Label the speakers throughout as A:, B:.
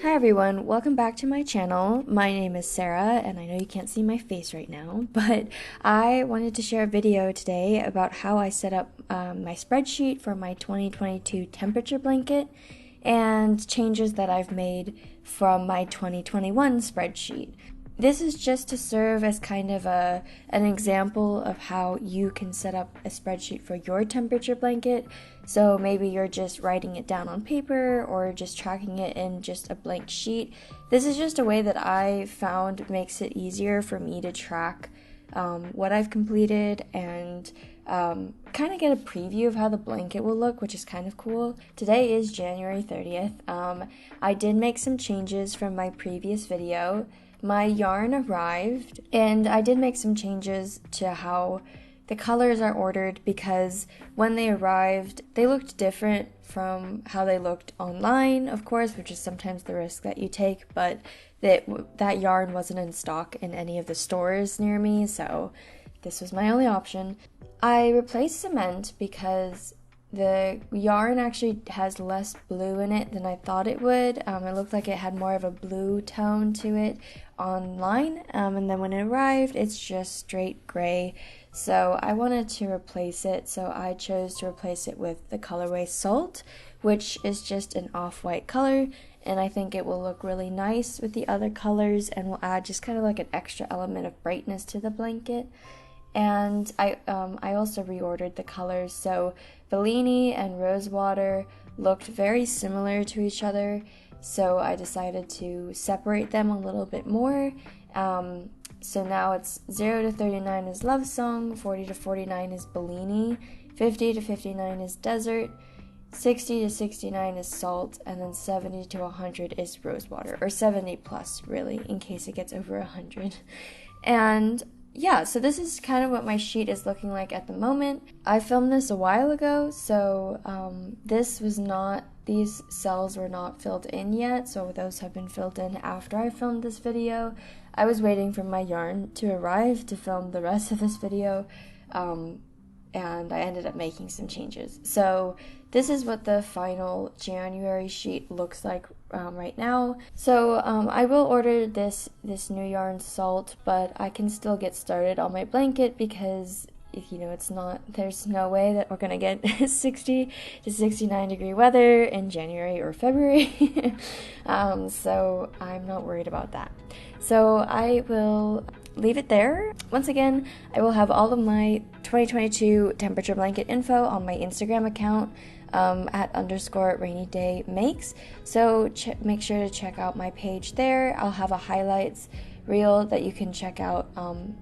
A: Hi everyone, welcome back to my channel. My name is Sarah, and I know you can't see my face right now, but I wanted to share a video today about how I set up my spreadsheet for my 2022 temperature blanket and changes that I've made from my 2021 spreadsheet. This is just to serve as kind of an example of how you can set up a spreadsheet for your temperature blanket. So maybe you're just writing it down on paper or just tracking it in just a blank sheet. This is just a way that I found makes it easier for me to track what I've completed and kind of get a preview of how the blanket will look, which is kind of cool. Today is January 30th. I did make some changes from my previous video. My yarn arrived, and I did make some changes to how the colors are ordered because when they arrived, they looked different from how they looked online, of course, which is sometimes the risk that you take, but that yarn wasn't in stock in any of the stores near me, so this was my only option. I replaced cement because the yarn actually has less blue in it than I thought it would. It looked like it had more of a blue tone to it online, and then when it arrived, it's just straight gray. So I wanted to replace it, so I chose to replace it with the colorway Salt, which is just an off-white color, and I think it will look really nice with the other colors and will add just kind of like an extra element of brightness to the blanket. And I also reordered the colors, so Bellini and Rosewater looked very similar to each other, so I decided to separate them a little bit more. So now it's 0 to 39 is Love Song, 40 to 49 is Bellini, 50 to 59 is Desert, 60 to 69 is Salt, and then 70 to 100 is Rosewater, or 70 plus, really, in case it gets over 100. And yeah, so this is kind of what my sheet is looking like at the moment. I filmed this a while ago, so these cells were not filled in yet, so those have been filled in after I filmed this video. I was waiting for my yarn to arrive to film the rest of this video, and I ended up making some changes. So this is what the final January sheet looks like right now. So I will order this new yarn Salt, but I can still get started on my blanket because there's no way that we're gonna get 60 to 69 degree weather in January or February. So I'm not worried about that. So I will leave it there. Once again, I will have all of my 2022 temperature blanket info on my Instagram account at _rainydaymakes. So make sure to check out my page there. I'll have a highlights reel that you can check out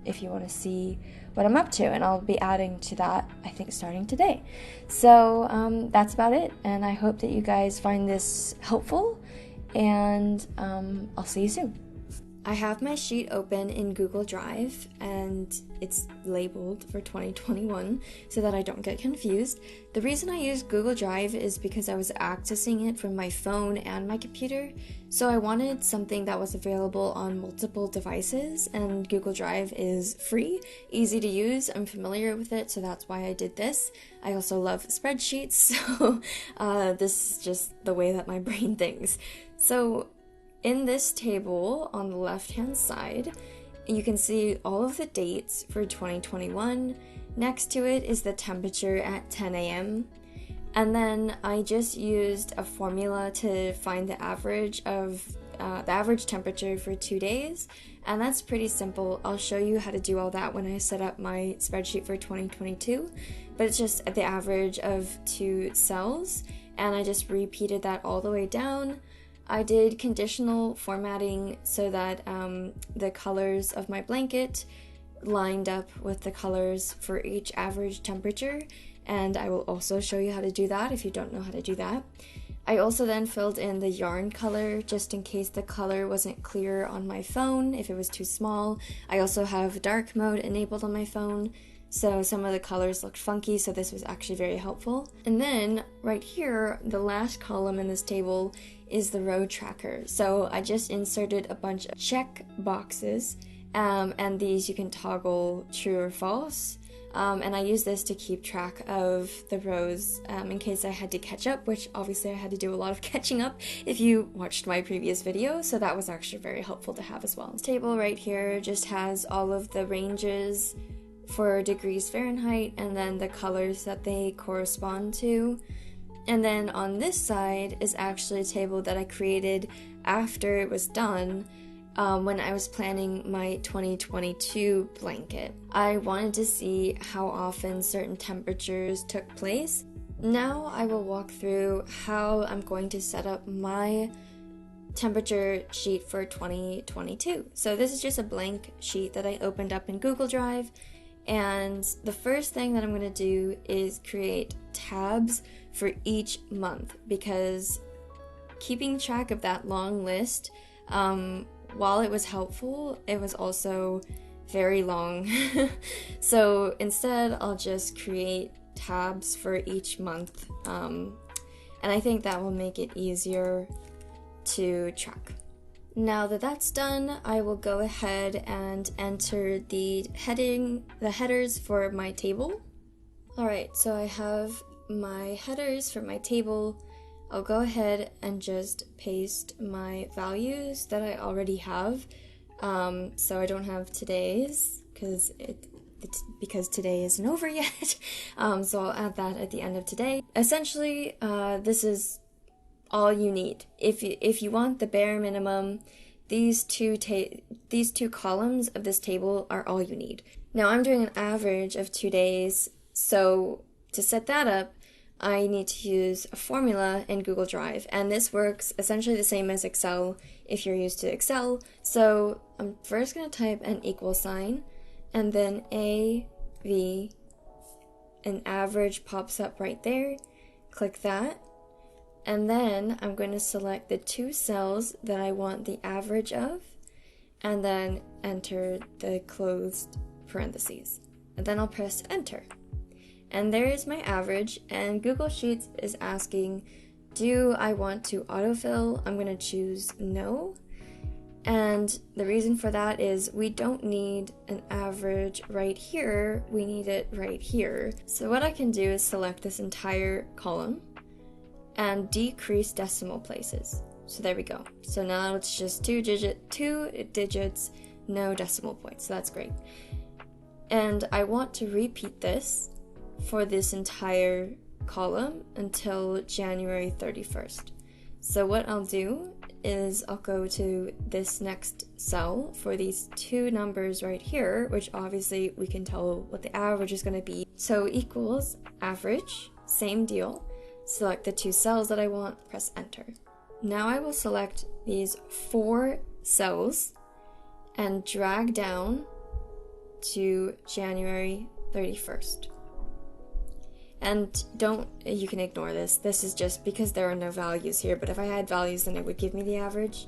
A: if you want to see what I'm up to, and I'll be adding to that, I think, starting today. So that's about it, and I hope that you guys find this helpful, and I'll see you soon. I have my sheet open in Google Drive, and it's labeled for 2021 so that I don't get confused. The reason I use Google Drive is because I was accessing it from my phone and my computer, so I wanted something that was available on multiple devices, and Google Drive is free, easy to use, I'm familiar with it, so that's why I did this. I also love spreadsheets, so this is just the way that my brain thinks. So in this table on the left-hand side, you can see all of the dates for 2021. Next to it is the temperature at 10 a.m. And then I just used a formula to find the average temperature for 2 days. And that's pretty simple. I'll show you how to do all that when I set up my spreadsheet for 2022. But it's just the average of 2 cells. And I just repeated that all the way down. I did conditional formatting so that the colors of my blanket lined up with the colors for each average temperature, and I will also show you how to do that if you don't know how to do that. I also then filled in the yarn color just in case the color wasn't clear on my phone, if it was too small. I also have dark mode enabled on my phone, so some of the colors looked funky, so this was actually very helpful. And then right here, the last column in this table is the row tracker. So I just inserted a bunch of check boxes, and these you can toggle true or false. and I use this to keep track of the rows in case I had to catch up, which obviously I had to do a lot of catching up if you watched my previous video, so that was actually very helpful to have as well. This table right here just has all of the ranges for degrees Fahrenheit and then the colors that they correspond to. And then on this side is actually a table that I created after it was done, when I was planning my 2022 blanket. I wanted to see how often certain temperatures took place. Now I will walk through how I'm going to set up my temperature sheet for 2022. So this is just a blank sheet that I opened up in Google Drive, and the first thing that I'm going to do is create tabs for each month, because keeping track of that long list, while it was helpful, it was also very long. So instead, I'll just create tabs for each month, and I think that will make it easier to track. Now that that's done, I will go ahead and enter the headers for my table. Alright, so I have my headers for my table. I'll go ahead and just paste my values that I already have, so I don't have today's, because today isn't over yet, so I'll add that at the end of today. Essentially, this is all you need. If you want the bare minimum, these two columns of this table are all you need. Now I'm doing an average of 2 days, so to set that up, I need to use a formula in Google Drive, and this works essentially the same as Excel if you're used to Excel. So I'm first going to type an equal sign, and then AV, an average pops up right there. Click that, and then I'm going to select the 2 cells that I want the average of, and then enter the closed parentheses, and then I'll press enter. And there is my average, and Google Sheets is asking, do I want to autofill? I'm going to choose no. And the reason for that is we don't need an average right here, we need it right here. So what I can do is select this entire column and decrease decimal places. So there we go. So now it's just 2 digits, no decimal points. So that's great. And I want to repeat this for this entire column until January 31st. So what I'll do is I'll go to this next cell for these 2 numbers right here, which obviously we can tell what the average is going to be. So equals average, same deal. Select the 2 cells that I want, press enter. Now I will select these 4 cells and drag down to January 31st. And you can ignore this. This is just because there are no values here, but if I had values, then it would give me the average.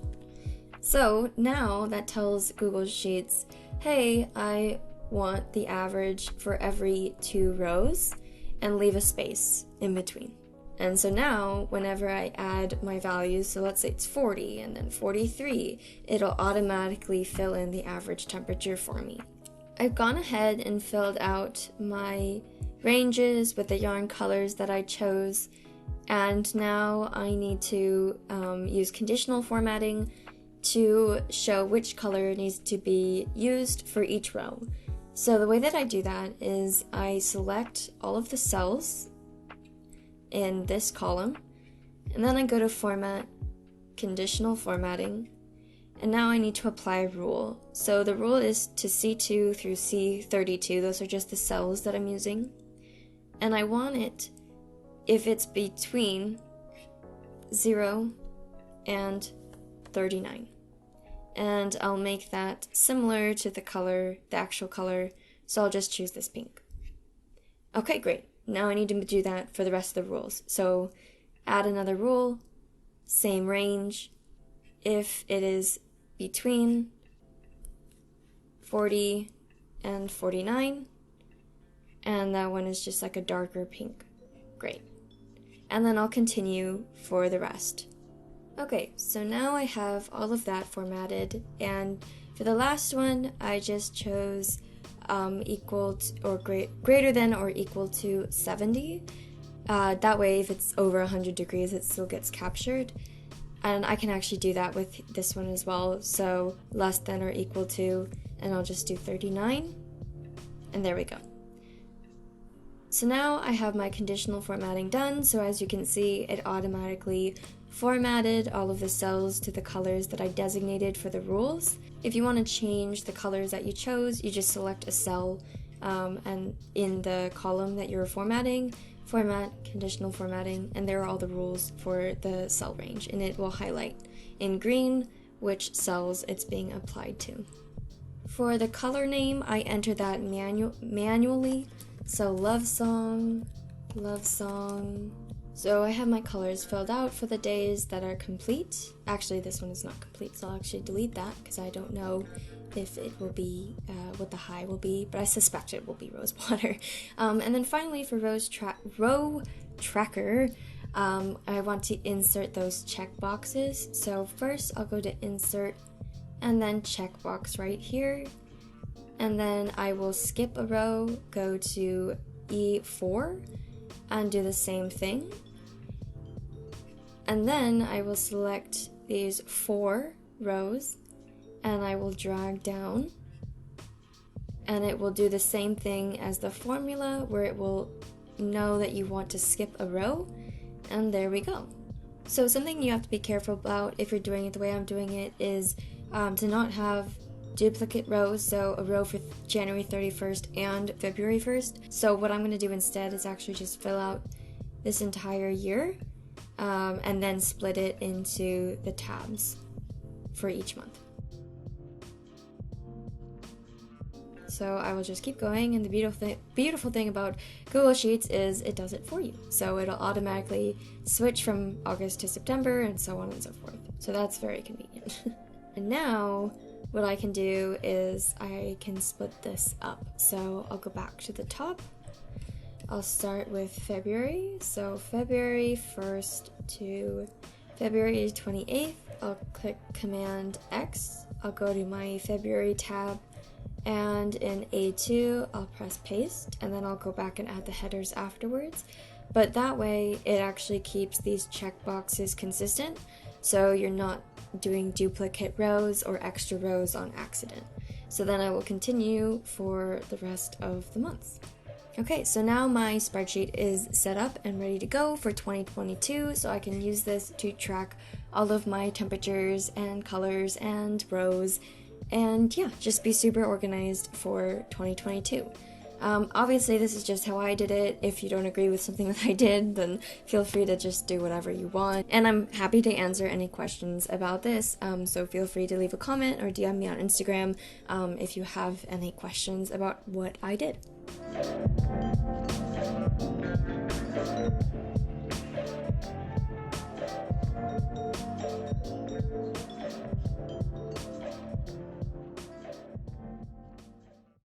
A: So now that tells Google Sheets, hey, I want the average for every 2 rows and leave a space in between. And so now whenever I add my values, so let's say it's 40 and then 43, it'll automatically fill in the average temperature for me. I've gone ahead and filled out my ranges with the yarn colors that I chose, and now I need to use conditional formatting to show which color needs to be used for each row. So the way that I do that is I select all of the cells in this column, and then I go to Format, Conditional Formatting, and now I need to apply a rule. So the rule is to C2 through C32, those are just the cells that I'm using. And I want it if it's between 0 and 39. And I'll make that similar to the actual color, so I'll just choose this pink. Okay, great. Now I need to do that for the rest of the rules. So add another rule, same range, if it is between 40 and 49, and that one is just like a darker pink. Great. And then I'll continue for the rest. Okay, so now I have all of that formatted, and for the last one, I just chose greater than or equal to 70. That way, if it's over 100 degrees, it still gets captured. And I can actually do that with this one as well. So less than or equal to, and I'll just do 39. And there we go. So now I have my conditional formatting done. So as you can see, it automatically formatted all of the cells to the colors that I designated for the rules. If you want to change the colors that you chose, you just select a cell and in the column that you're formatting, format, conditional formatting, and there are all the rules for the cell range, and it will highlight in green which cells it's being applied to. For the color name, I enter that manually, so love song. So I have my colors filled out for the days that are complete. Actually, this one is not complete, so I'll actually delete that because I don't know if it will be what the high will be, but I suspect it will be rosewater. And then finally for row tracker, I want to insert those check boxes. So first I'll go to insert and then checkbox right here. And then I will skip a row, go to E4 and do the same thing. And then I will select these 4 rows and I will drag down, and it will do the same thing as the formula where it will know that you want to skip a row, and there we go. So something you have to be careful about if you're doing it the way I'm doing it is to not have duplicate rows, so a row for January 31st and February 1st. So what I'm going to do instead is actually just fill out this entire year and then split it into the tabs for each month. So I will just keep going, and the beautiful thing about Google Sheets is it does it for you. So it'll automatically switch from August to September and so on and so forth. So that's very convenient. And now what I can do is I can split this up. So I'll go back to the top. I'll start with February. So February 1st to February 28th, I'll click Command X. I'll go to my February tab, and in A2 I'll press paste, and then I'll go back and add the headers afterwards. But that way it actually keeps these checkboxes consistent, so you're not doing duplicate rows or extra rows on accident. So then I will continue for the rest of the months. Okay, so now my spreadsheet is set up and ready to go for 2022, so I can use this to track all of my temperatures and colors and rows, and yeah, just be super organized for 2022. Obviously, this is just how I did it. If you don't agree with something that I did, then feel free to just do whatever you want. And I'm happy to answer any questions about this, so feel free to leave a comment or DM me on Instagram if you have any questions about what I did.